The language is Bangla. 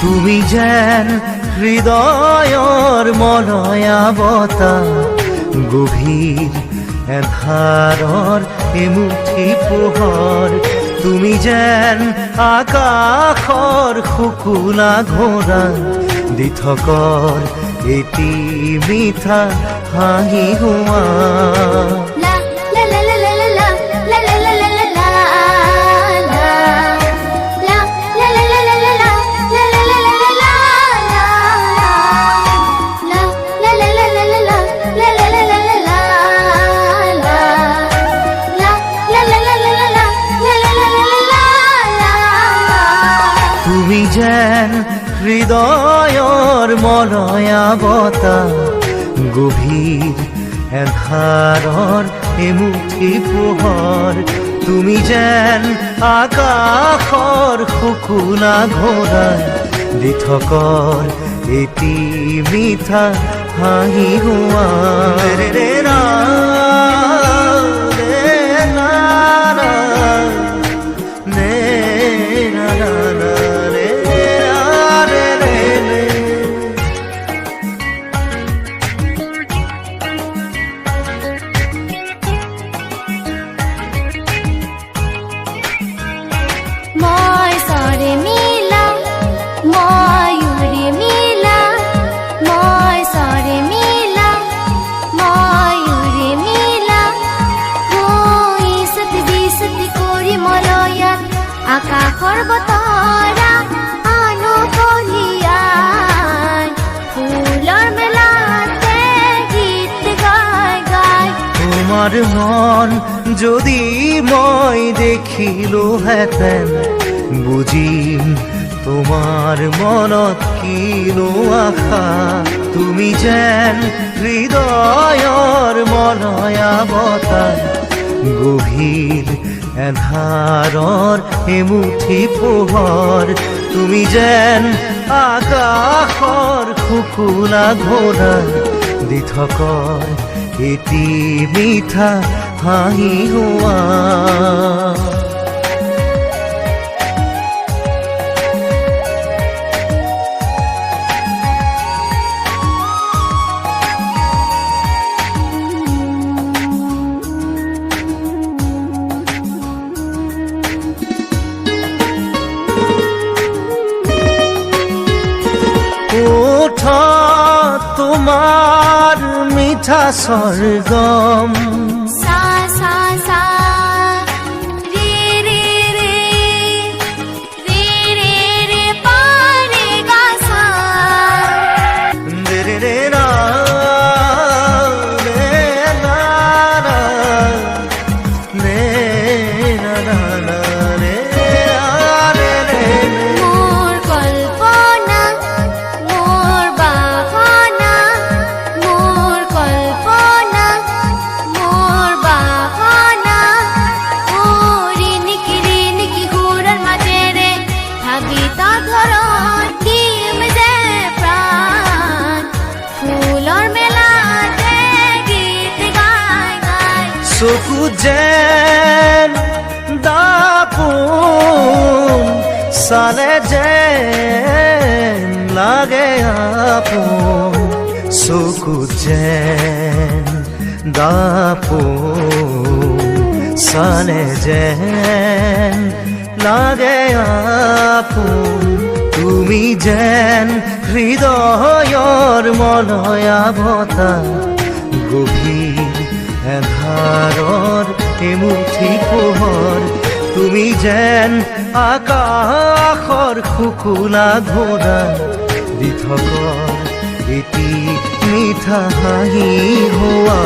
তুমি যেন হৃদয়ৰ মলয়া বতাহ, গভীৰ এন্ধাৰৰ এমুঠি পোহৰ। তুমি যেন আকাশৰ শুকুলা ঘোঁৰা, দি থকৰ এটি মিঠা হাঁহি হোৱা। তুমি যেন হৃদয়ৰ মলয়া বতাহ, গভীৰ এন্ধাৰৰ এমুঠি পোহৰ। তুমি যেন আকাশৰ শুকুলা ঘোঁৰা, দি থকৰ এটি মিঠা হাঁহি হোৱা। আকাশৰ বতৰা আনো কঢ়িয়াই, ফুলৰ মেলাতে গীত গাই গাই। তোমাৰ মন যদি মই দেখিলোহেঁতেন, বুজিম তোমাৰ মনত কিনো আশা। তুমি যেন হৃদয়ৰ মলয়া বতাহ, গভীৰ এন্ধাৰৰ এমুঠি পোহৰ। তুমি যেন আকাশৰ শুকুলা ঘোঁৰা, দি থকৰ এটি মিঠা হাঁহি হোৱা। তোমার মিঠা সরগম, সা সা সা রে রে রে রে রে রে পা রে গা সা। রে রে রে না রে না না রে না না না রে রে রে। মোর কল্পনা মোর বাহানা, মোর কল্পনা মোর বাহানা। ও রিনিকি হুরার মাঝে রে থাকি তা ধরন, দিম যে প্রাণ ফুলর মেলাতে গীত গাই গাই। চকু যেন দাপোন, চালে যেন লাগে আপোন। চকু যেন দাপোন, চালে যেন লাগে আপোন। তুমি যেন হৃদয়ৰ মলয়া বতাহ, গভীৰ এন্ধাৰৰ এমুঠি পোহৰ। তুমি যেন আকাশৰ শুকুলা ঘোঁৰা, দি থকৰ এটি মিঠা হাঁহি হোৱা।